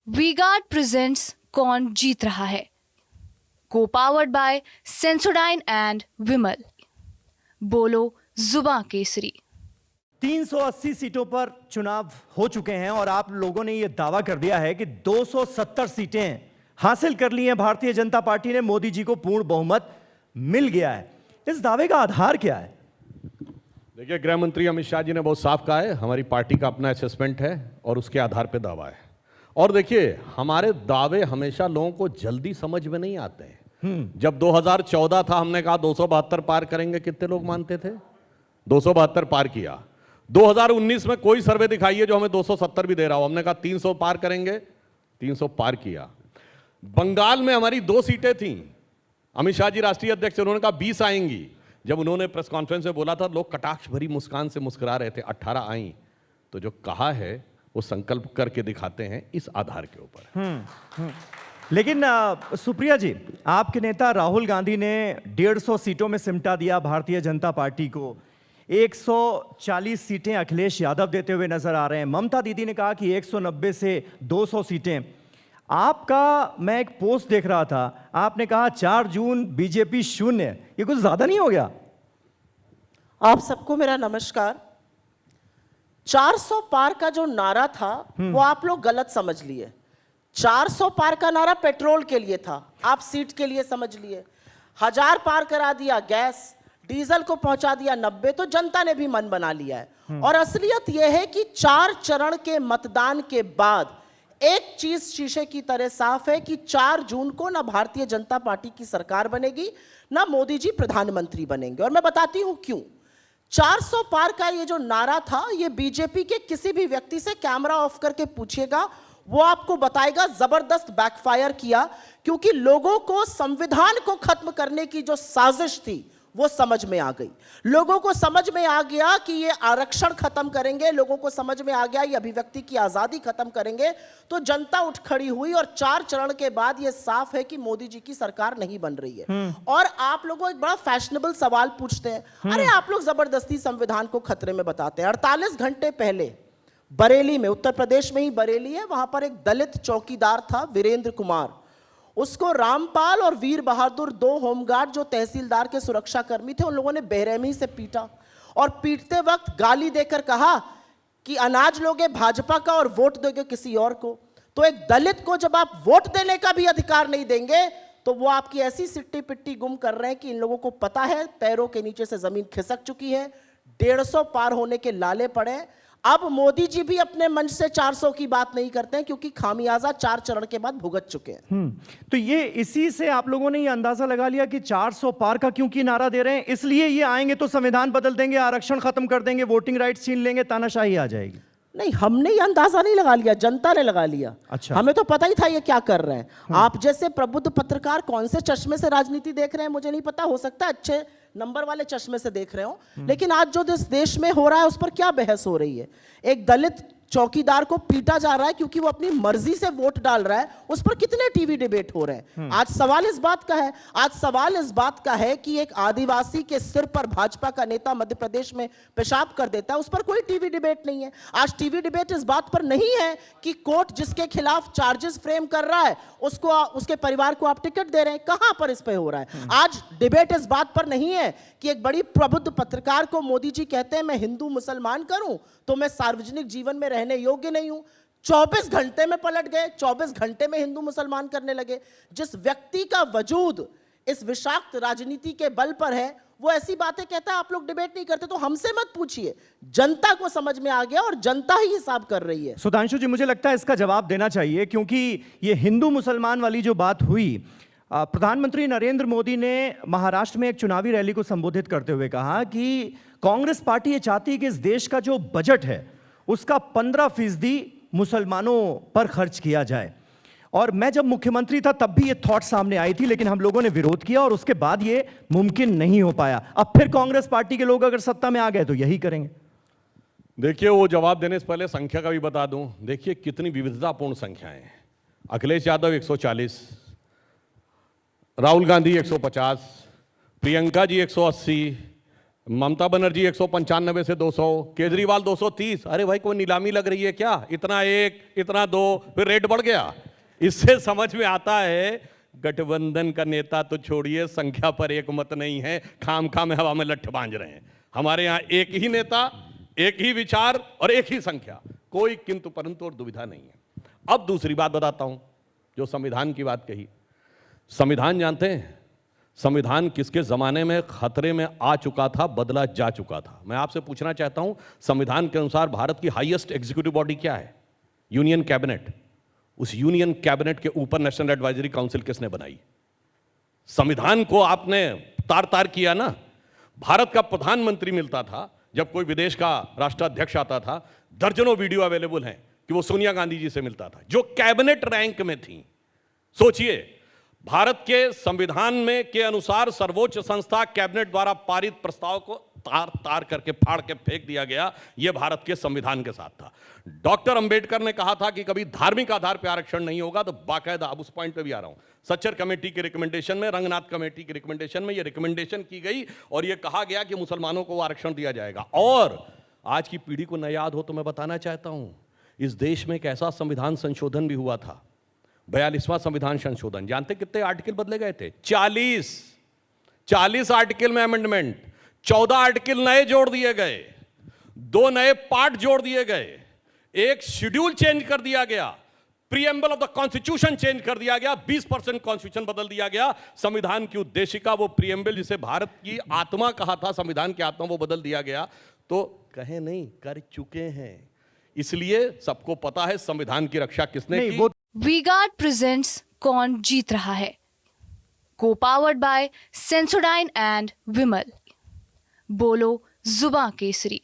V-Guard presents कौन जीत रहा है, को पावर्ड बाय सेंसोडाइन एंड विमल। बोलो जुबां केसरी। 380 सीटों पर चुनाव हो चुके हैं और आप लोगों ने यह दावा कर दिया है कि 270 सीटें हासिल कर ली हैं भारतीय जनता पार्टी ने, मोदी जी को पूर्ण बहुमत मिल गया है। इस दावे का आधार क्या है? देखिए, गृह मंत्री अमित शाह जी ने बहुत साफ कहा है, हमारी पार्टी का अपना असेसमेंट है और उसके आधार पर दावा है। और देखिए, हमारे दावे हमेशा लोगों को जल्दी समझ में नहीं आते हैं। जब 2014 था, हमने कहा 272 पार करेंगे, कितने लोग मानते थे? 272 पार किया। 2019 में कोई सर्वे दिखाइए जो हमें 270 भी दे रहा हो, हमने कहा 300 पार करेंगे, 300 पार किया। बंगाल में हमारी 2 सीटें थीं, अमित शाह जी राष्ट्रीय अध्यक्ष, उन्होंने कहा 20 आएंगी। जब उन्होंने प्रेस कॉन्फ्रेंस में बोला था, लोग कटाक्ष भरी मुस्कान से मुस्कुरा रहे थे, 18 आई। तो जो कहा है वो संकल्प करके दिखाते हैं इस आधार के ऊपर। लेकिन सुप्रिया जी, आपके नेता राहुल गांधी ने 150 सीटों में सिमटा दिया भारतीय जनता पार्टी को। 140 सीटें अखिलेश यादव देते हुए नजर आ रहे हैं। ममता दीदी ने कहा कि 190 से 200 सीटें। आपका मैं एक पोस्ट देख रहा था, आपने कहा 4 जून बीजेपी शून्य। ये कुछ ज्यादा नहीं हो गया? आप सबको मेरा नमस्कार। 400 पार का जो नारा था वो आप लोग गलत समझ लिए। 400 पार का नारा पेट्रोल के लिए था, आप सीट के लिए समझ लिए। 1000 पार करा दिया गैस, डीजल को पहुंचा दिया 90, तो जनता ने भी मन बना लिया है। और असलियत यह है कि 4 चरण के मतदान के बाद एक चीज शीशे की तरह साफ है कि 4 जून को ना भारतीय जनता पार्टी की सरकार बनेगी, ना मोदी जी प्रधानमंत्री बनेंगे। और मैं बताती हूं क्यों। 400 पार का ये जो नारा था, ये बीजेपी के किसी भी व्यक्ति से कैमरा ऑफ करके पूछिएगा, वो आपको बताएगा जबरदस्त बैकफायर किया। क्योंकि लोगों को संविधान को खत्म करने की जो साजिश थी वो समझ में आ गई। लोगों को समझ में आ गया कि ये आरक्षण खत्म करेंगे, लोगों को समझ में आ गया ये अभिव्यक्ति की आजादी खत्म करेंगे, तो जनता उठ खड़ी हुई। और 4 चरण के बाद ये साफ है कि मोदी जी की सरकार नहीं बन रही है। और आप लोगों एक बड़ा फैशनेबल सवाल पूछते हैं, अरे आप लोग जबरदस्ती संविधान को खतरे में बताते हैं। 48 घंटे पहले बरेली में, उत्तर प्रदेश में ही बरेली है, वहां पर एक दलित चौकीदार था वीरेंद्र कुमार। उसको रामपाल और वीर बहादुर, 2 होमगार्ड जो तहसीलदार के सुरक्षा कर्मी थे, उन लोगों ने बेरहमी से पीटा। और पीटते वक्त गाली देकर कहा कि अनाज लोगे भाजपा का और वोट दोगे किसी और को। तो एक दलित को जब आप वोट देने का भी अधिकार नहीं देंगे, तो वो आपकी ऐसी सिट्टी पिट्टी गुम कर रहे हैं कि इन लोगों को पता है पैरों के नीचे से जमीन खिसक चुकी है। 150 पार होने के लाले पड़े। अब मोदी जी भी अपने मंच से 400 की बात नहीं करते हैं, क्योंकि खामियाजा 4 चरण के बाद भुगत चुके हैं। तो ये इसी से आप लोगों ने ये अंदाजा लगा लिया कि 400 पार का क्योंकि नारा दे रहे हैं, इसलिए ये आएंगे तो संविधान बदल देंगे, आरक्षण खत्म कर देंगे, वोटिंग राइट्स छीन लेंगे, तानाशाही आ जाएगी। नहीं, हमने ये अंदाजा नहीं लगा लिया, जनता ने लगा लिया। अच्छा। हमें तो पता ही था ये क्या कर रहे हैं। आप जैसे प्रबुद्ध पत्रकार कौन से चश्मे से राजनीति देख रहे हैं मुझे नहीं पता, हो सकता है अच्छे नंबर वाले चश्मे से देख रहे हो, लेकिन आज जो इस देश में हो रहा है उस पर क्या बहस हो रही है। एक दलित चौकीदार को पीटा जा रहा है क्योंकि वो अपनी मर्जी से वोट डाल रहा है, उस पर कितने टीवी डिबेट हो रहे हैं। आज सवाल इस बात का है, आज सवाल इस बात का है कि एक आदिवासी के सिर पर भाजपा का नेता मध्य प्रदेश में पेशाब कर देता है, उस पर कोई टीवी डिबेट नहीं है। आज टीवी डिबेट इस बात पर नहीं है कि कोर्ट जिसके खिलाफ चार्जेस फ्रेम कर रहा है उसको, उसके परिवार को आप टिकट दे रहे हैं, कहां पर इस पे हो रहा है। आज डिबेट इस बात पर नहीं है कि एक बड़ी प्रबुद्ध पत्रकार को मोदी जी कहते हैं मैं हिंदू मुसलमान करूं तो मैं सार्वजनिक जीवन में रहने योग्य नहीं हूं। 24 घंटे में पलट गए, 24 घंटे में हिंदू मुसलमान करने लगे। जिस व्यक्ति का वजूद इस विषाक्त राजनीति के बल पर है, वो ऐसी बातें कहता है, आप लोग डिबेट नहीं करते। तो हमसे मत पूछिए, जनता को समझ में आ गया और जनता ही हिसाब कर रही है। सुधांशु जी, मुझे लगता है इसका जवाब देना चाहिए, क्योंकि ये हिंदू मुसलमान वाली जो बात हुई, प्रधानमंत्री नरेंद्र मोदी ने महाराष्ट्र में एक चुनावी रैली को संबोधित करते हुए कहा कि कांग्रेस पार्टी ये चाहती है कि इस देश का जो बजट है उसका 15% मुसलमानों पर खर्च किया जाए। और मैं जब मुख्यमंत्री था तब भी ये थॉट सामने आई थी, लेकिन हम लोगों ने विरोध किया और उसके बाद ये मुमकिन नहीं हो पाया। अब फिर कांग्रेस पार्टी के लोग अगर सत्ता में आ गए तो यही करेंगे। देखिए, वो जवाब देने से पहले संख्या का भी बता दूं। देखिए कितनी विविधतापूर्ण संख्याएं हैं। अखिलेश यादव 140, राहुल गांधी 150, प्रियंका जी 180, ममता बनर्जी 195 से 200, केजरीवाल 230। अरे भाई कोई नीलामी लग रही है क्या? इतना एक, इतना दो, फिर रेट बढ़ गया। इससे समझ में आता है गठबंधन का नेता तो छोड़िए, संख्या पर एक मत नहीं है, खाम में हवा में लट्ठ बांध रहे हैं। हमारे यहाँ एक ही नेता, एक ही विचार और एक ही संख्या, कोई किंतु परंतु और दुविधा नहीं है। अब दूसरी बात बताता हूं, जो संविधान की बात कही। संविधान जानते हैं, संविधान किसके जमाने में खतरे में आ चुका था, बदला जा चुका था? मैं आपसे पूछना चाहता हूं, संविधान के अनुसार भारत की हाईएस्ट एग्जीक्यूटिव बॉडी क्या है? Union cabinet. उस यूनियन कैबिनेट के ऊपर नेशनल एडवाइजरी काउंसिल किसने बनाई? संविधान को आपने तार तार किया ना। भारत का प्रधानमंत्री मिलता था, जब कोई विदेश का राष्ट्राध्यक्ष आता था, दर्जनों वीडियो अवेलेबल हैं कि वो सोनिया गांधी जी से मिलता था, जो कैबिनेट रैंक में थी। सोचिए, भारत के संविधान में के अनुसार सर्वोच्च संस्था कैबिनेट द्वारा पारित प्रस्ताव को तार तार करके फाड़ के फेंक दिया गया। यह भारत के संविधान के साथ था। डॉक्टर अंबेडकर ने कहा था कि कभी धार्मिक आधार पर आरक्षण नहीं होगा, तो बाकायदा, अब उस पॉइंट पे भी आ रहा हूं, सच्चर कमेटी की रिकमेंडेशन में, रंगनाथ कमेटी की रिकमेंडेशन में यह रिकमेंडेशन की गई और यह कहा गया कि मुसलमानों को आरक्षण दिया जाएगा। और आज की पीढ़ी को न याद हो तो मैं बताना चाहता हूं, इस देश में एक ऐसा संविधान संशोधन भी हुआ था, 42वां संविधान संशोधन। जानते कितने आर्टिकल बदले गए थे? 40 आर्टिकल में अमेंडमेंट, 14 आर्टिकल नए जोड़ दिए गए, 2 नए पार्ट जोड़ दिए गए, एक शेड्यूल चेंज कर दिया गया, preamble of the constitution change कर दिया गया, 20% कॉन्स्टिट्यूशन बदल दिया गया। संविधान की उद्देशिका, वो प्रीएम्बल जिसे भारत की आत्मा कहा था, संविधान की आत्मा, वो बदल दिया गया। तो कहे नहीं, कर चुके हैं। इसलिए सबको पता है संविधान की रक्षा किसने की। वीगार्ड प्रेजेंट्स कौन जीत रहा है, को पावर्ड बाय सेंसोडाइन एंड विमल। बोलो जुबां केसरी।